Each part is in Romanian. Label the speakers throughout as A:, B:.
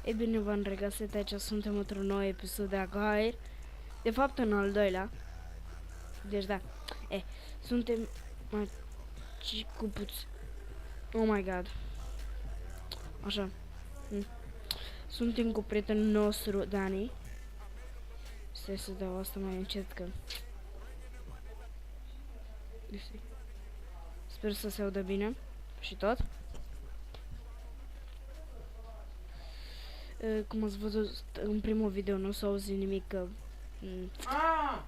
A: Ei bine, v-am regăsit aici, suntem într-un nou episod de Agair. De fapt, în al doilea. Deci, da. Suntem aici cu puțin. Oh my god. Așa. Suntem cu prietenul nostru, Dani. Stai să dau asta mai încet, că... Sper să se audă bine. Și tot. Cum ați văzut în primul video, nu s-a auzit nimic, că...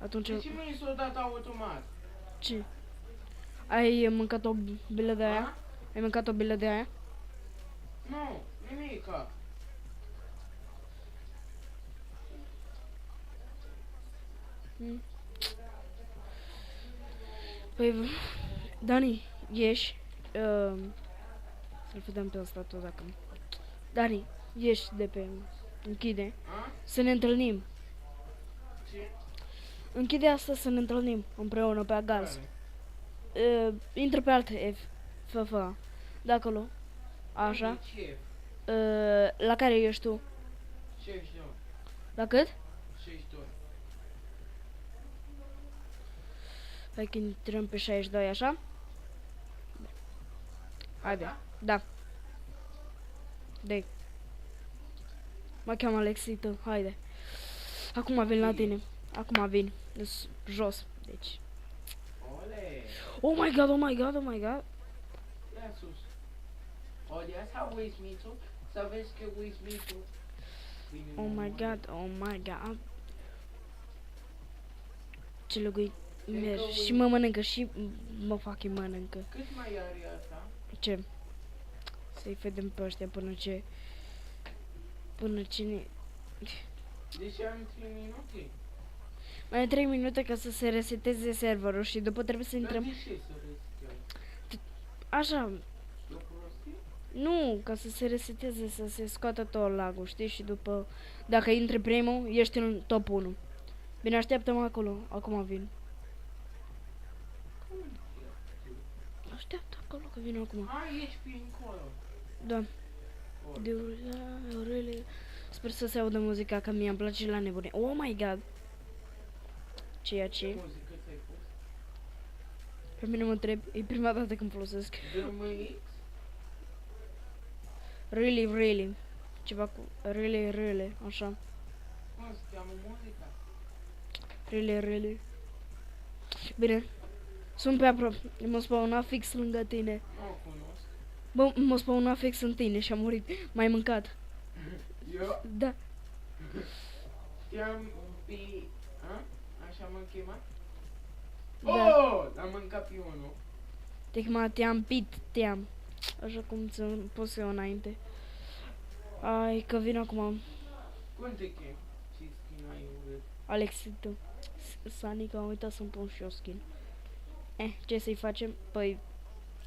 A: atunci...
B: De ce mi s-a dat automat?
A: Ce? Ai mâncat o bilă de aia? Ai mâncat o bilă de aia?
B: Nu, nimica.
A: Păi, Dani, ieși. Să-l vedem pe ăsta tot dacă... Dani, ieși de pe... Închide. Să ne întâlnim.
B: Ce?
A: Închide asta să ne întâlnim împreună pe Agars. Intră pe alt FF. De acolo. Așa.
B: Ce?
A: La care ești tu?
B: 62.
A: La cât?
B: 62.
A: Hai că intrăm pe 62, așa? Haide. Da. Dei. Mă cheamă Alexito, haide. Acum vin la tine. Acum vin. Jos. Deci.
B: Ole.
A: Oh my god, oh my god, oh my god.
B: Ia sus. O, de asta uiți mițu? Să vezi că uiți mițu.
A: Oh my god, oh my god. Ce lăgui merg și mă mănâncă și mă fac mănâncă.
B: Cât mai are asta?
A: Ce? Să-i vedem pe ăștia până ce... Până cine...
B: Deci am 3 minute.
A: Mai 3 minute ca să se reseteze serverul și după trebuie să intrăm...
B: Dar de ce să resetează?
A: Așa,
B: E o prostie?
A: nu, ca să se reseteze, să se scoată tot lagul, știi? Și după... Dacă intri primul, ești în top 1. Bine, așteaptă-mă acolo, acum vin. Așteaptă acolo, că vin acum.
B: Ești pe încolo.
A: Da. De orele. Sper să se audă muzica, că mie îmi place la nebunie. Oh my god. Ceea ce?
B: Muzică ți-ai pus?
A: Pe mine mă întreb, e prima dată când folosesc.
B: DMX?
A: Really. Ceva cu really, așa.
B: Cum se cheamă muzica?
A: Really. Bine. Sunt pe aproape. M-a spawnat fix lângă tine.
B: Nu o cunosc.
A: Bă, m-a spawnat fix în tine și a murit. M-ai mâncat.
B: Eu?
A: Da.
B: Te-am pe... Așa m-am chemat?
A: Da.
B: Oh! L-am mâncat pe unul.
A: Te-am pit. Așa cum ți-am pus eu înainte. Ai, că vin acum.
B: Cum te chem? Ce skin ai urât?
A: Alexito. Sanic, am uitat să-mi pun și eu skin. Ce să-i facem? Păi,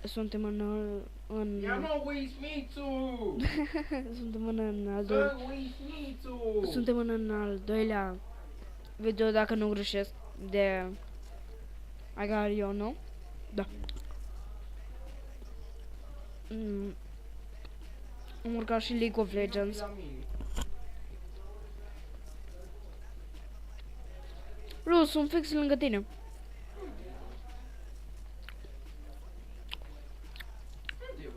A: suntem în
B: Ia mă, Wismițu!
A: suntem în al
B: Să,
A: doilea.
B: Wismițu!
A: Suntem în al doilea video, dacă nu greșesc, de Agario, nu? Da. Am urcat și League of Legends.
B: La mine.
A: Lu, sunt fix lângă tine.
B: Unde,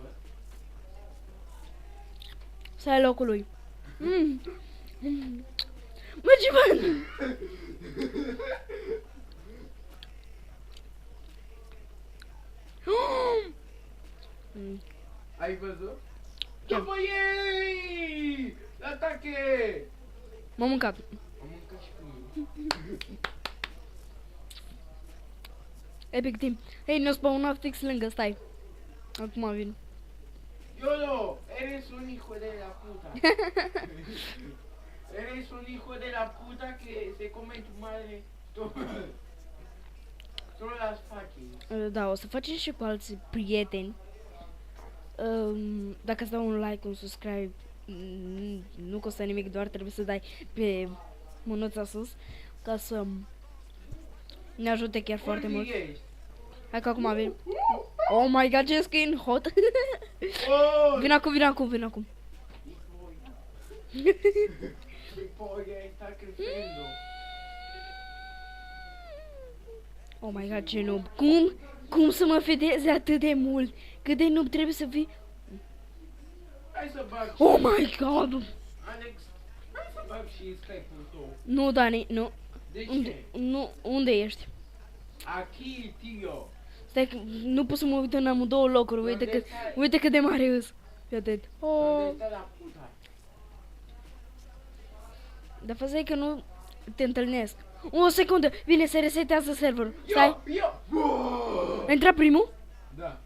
B: bă?
A: Să ai locul lui. Mergi, bă!
B: Ai văzut?
A: Ce?
B: După ei! Atache!
A: M-am mâncat.
B: Am mâncat și pe mine.
A: Epic Team. Hei, ne-o spawnat fix lângă, stai. Acum vin.
B: Yolo, eres un hijo de la puta. Eres un hijo de la puta que se come tu madre. Solo las fucking.
A: Da, o să facem și cu alți prieteni. Dacă îți dau un like, un subscribe, nu costă nimic, doar trebuie să dai pe mânuța sus ca să ne ajute chiar foarte mult.
B: Ești?
A: Hai că acum vin. Oh my god, ce skin hot!
B: Oh!
A: Vin acum.
B: Mi pollo está creciendo.
A: Oh my god, ce noob. Cum să mă fedeze atât de mult? Cât de noob trebuie să fii?
B: Hai să bag și...
A: Oh my god!
B: Alex, hai să bag și Skype-ul tău.
A: Nu, Dani, nu.
B: De
A: Unde,
B: ce?
A: nu, unde ești?
B: Aquí, tio.
A: Stai că nu pot să mă uit în amândouă locuri. Uite cât de mare îs. Fii atent. Oh.
B: Unde stă la puta?
A: Dar faza e că nu te întâlnesc. O secundă, vine să resetează serverul. Stai,
B: Eu!
A: a intrat primul?
B: Da.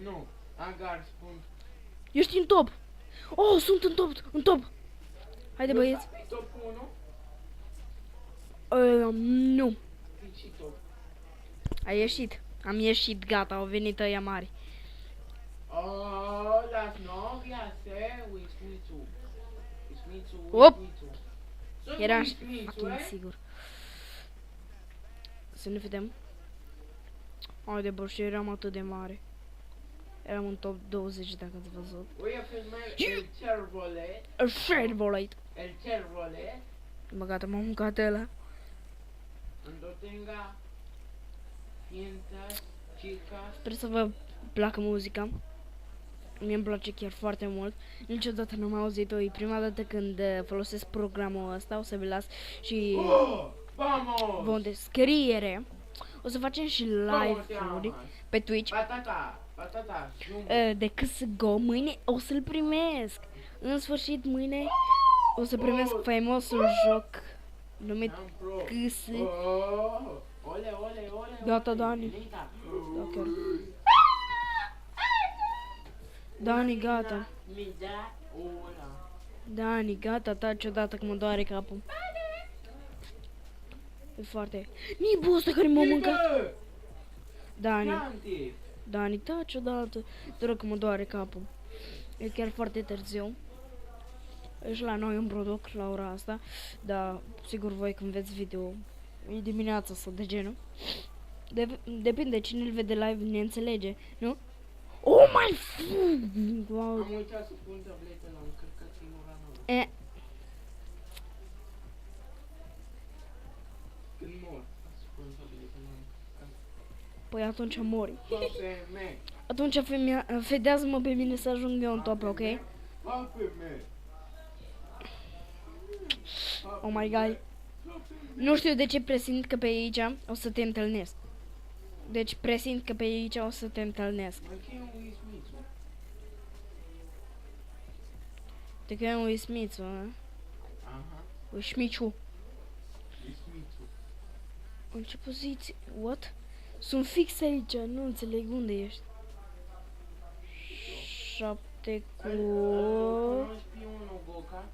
B: Nu, Agar spun.
A: Ești în top. Oh, sunt în top. Haide băieți.
B: E top 1?
A: Nu.
B: E și top.
A: A ieșit. Am ieșit, gata, au venit ăia mari.
B: Oh, las novias, Wismitu. Wismitu,
A: Op.
B: Wismitu. Sunt
A: Era
B: Wismitu,
A: fucking sigur. Să ne vedem. Haide bă, și eram atât de mare. Eram în top 20 dacă ați văzut.
B: Voy a filmar el cervole.
A: Favorite.
B: El cervole.
A: Bă, gata, m-am mâncat ăla.
B: Cuando tenga cientas chicas.
A: Sper să vă placă muzica. Mie îmi place chiar foarte mult. Niciodată nu am auzit-o. E prima dată când folosesc programul ăsta. O să vi las și
B: Oh, vamos!
A: vom descriere. O să facem și
B: ¿Cómo te
A: live-uri
B: llamas?
A: pe Twitch.
B: Patata,
A: De CSGO. Mâine o să-l primesc. În sfârșit, mâine o să primesc faimosul joc numit CS.
B: Ole, ole, ole.
A: Gata, Dani.
B: Linda.
A: Da, chiar. Dani, gata.
B: Mi da ora.
A: Dani, gata, taci odată că mă doare capul. E foarte... Nibu ăsta care m-a mâncat. Dani,
B: Grande.
A: Dani, taci odată. Te rog că mă doare capul. E chiar foarte târziu. Ești la noi în produc la ora asta. Dar sigur voi când veți video e dimineața sau de genul. Depinde cine îl vede live ne înțelege, nu? Oh my wow.
B: Am uitat să pun tableta la încărcat ora nouă. Când mor, să pun tableta la încărcat.
A: Păi atunci mori.
B: Papeme.
A: Atunci fedează-mă pe mine să ajung eu în top, ok?
B: Papeme.
A: Oh my god. Nu știu de ce presimt că pe aici o să te întâlnesc. Deci presimt că pe aici o să te întâlnesc.
B: Aqui é um Smith.
A: Te că e un Ismițu, a?
B: Aha.
A: Ușmiciu.
B: Smith.
A: În ce poziție? What? Sunt fix aici, nu înțeleg unde ești. 7 cu...
B: Cunoști pe unul Goca?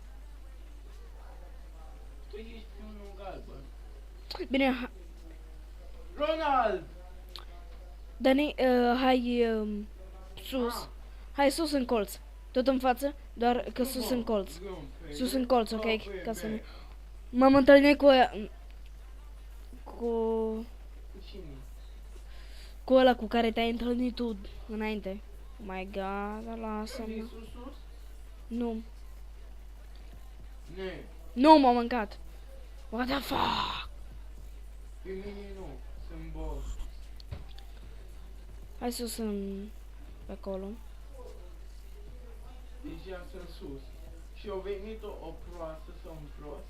B: Tu ești pe unul galben.
A: Bine,
B: Ronald!
A: Dani, hai sus. Hai sus în colț. Tot în față, doar că sus în colț. Sus în colț, ok? Ca să nu... M-am întâlnit cu
B: Cu cine?
A: cu ăla cu care te-ai întâlnit tu înainte. Oh my god, lasă-mă.
B: Sus, sus?
A: Nu.
B: Ne.
A: Nu m-am mâncat. What the fuck?
B: Pe mine nu. Sunt boss.
A: Hai sus în... pe acolo.
B: Deja sunt sus. Și a venit o proastă sau un prost.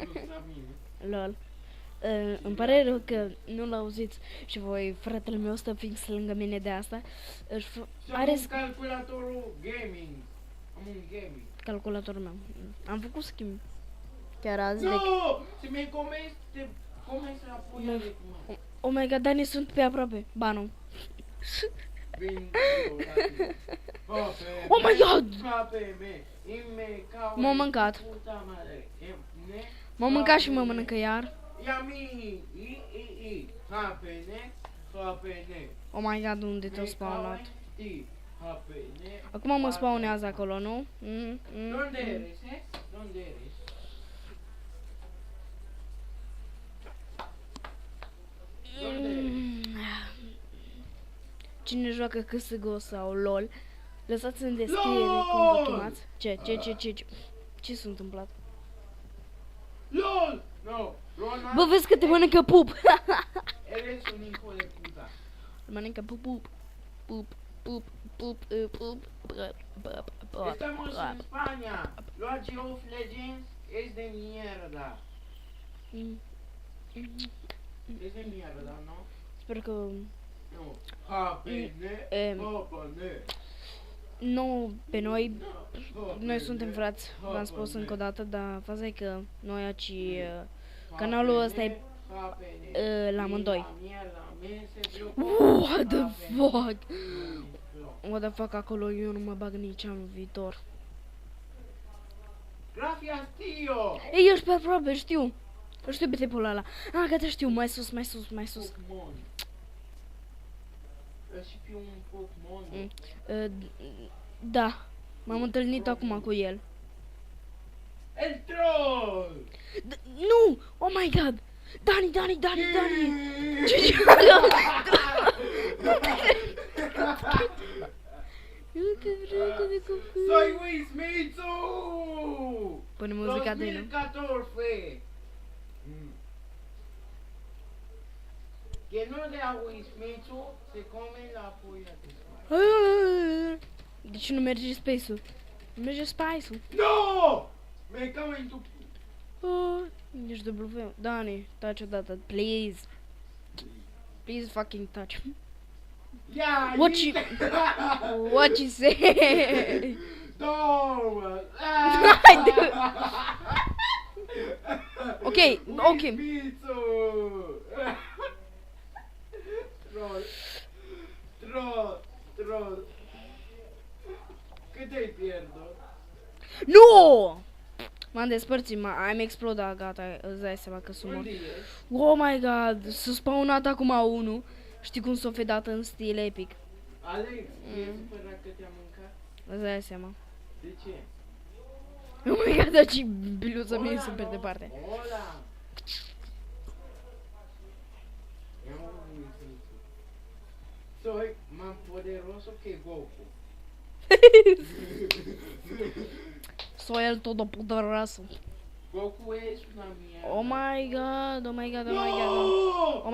B: Sus la mine.
A: Lol. Îmi pare rău că nu l-auziți și voi, fratele meu stă fix lângă mine de asta.
B: Și
A: Are
B: am calculatorul gaming. Am un gaming.
A: calculatorul meu. Am făcut schimb. Chiar azi de...
B: No! Se me comeți la puia de cum.
A: Oh my god, Dani, sunt pe aproape. Ba nu.
B: Vin
A: Oh my god! M-am mâncat. M-am mâncat și mă mănâncă iar.
B: Yami, hapene, hapene.
A: Oh my god, unde te-au spawnat?
B: Hapene.
A: Acum mă spawnează acolo, nu?
B: Donde eres, eh? Donde eres? Donde eres?
A: Cine joacă CSGO sau LOL, Lăsați în descriere cum vă chemați. Ce s-a întâmplat?
B: LOL! No, Ronald,
A: Bă, vezi că te mănâncă pup!
B: eres un hijo de puta.
A: Mănâncă pup.
B: Estamos en España. League of Legends es de mierda. Es de mierda, ¿no?
A: Sper că
B: No. Japene, Japene.
A: nu pe noi,
B: Japene,
A: noi suntem frați, v-am spus
B: Japene,
A: încă o dată, dar faza e că noi aici, canalul ăsta e
B: Japene.
A: la amândoi.
B: Mierda, me se dio
A: What the
B: Japene.
A: fuck? What the fuck, acolo eu nu mă bag nici anul viitor.
B: Gracias, tío.
A: Ei, eu știu aproape, știu. Eu știu pe tipul ăla. Ah, gata, știu, mai sus.
B: Pokémon. Eu și pe un Pokémon.
A: Da, m-am întâlnit acum cu el.
B: El troll.
A: Nu! Oh my god! Dani! Ce Nu te vreau de copil.
B: Soy Wismitsu.
A: Pune muzica de
B: 2014. Quien no le a Wismitsu se come la polla de su.
A: De ce nu merge space-ul? Nu merge space-ul.
B: No! Me cago en tu...
A: Ești W. Dani, taci odată, please. Please fucking touch.
B: Yeah,
A: What you say?
B: No!
A: Ok.
B: Wismitsu! Troll. Cât ai pierdut?
A: Nu! M-am despărțit, am explodat, gata, îți dai seama că sunt mort.
B: Unde ești?
A: Oh my god, s-a spawnat acum unul. Știi cum s-a fedat în stil epic.
B: Alex, e supărat că te-am mâncat?
A: Îți dai seama.
B: De ce?
A: Oh my god, dar ce biluța mea e super departe.
B: Hola! Eu nu soy más poderoso que Goku.
A: Soy el todopoderoso.
B: Goku es una mierda.
A: Oh my god.
B: No!
A: Oh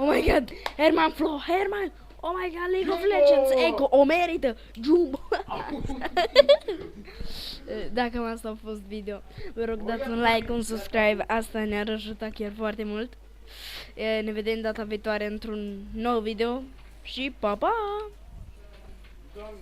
A: my god, Herman Flo, Herman. Oh my god, League of Legends, Echo, o merită, Jumbo. Dacă asta a fost video, vă rog dați un like, un subscribe, asta ne-ar ajuta chiar foarte mult. Ne vedem data viitoare într-un nou video și pa, pa!
B: Doamne,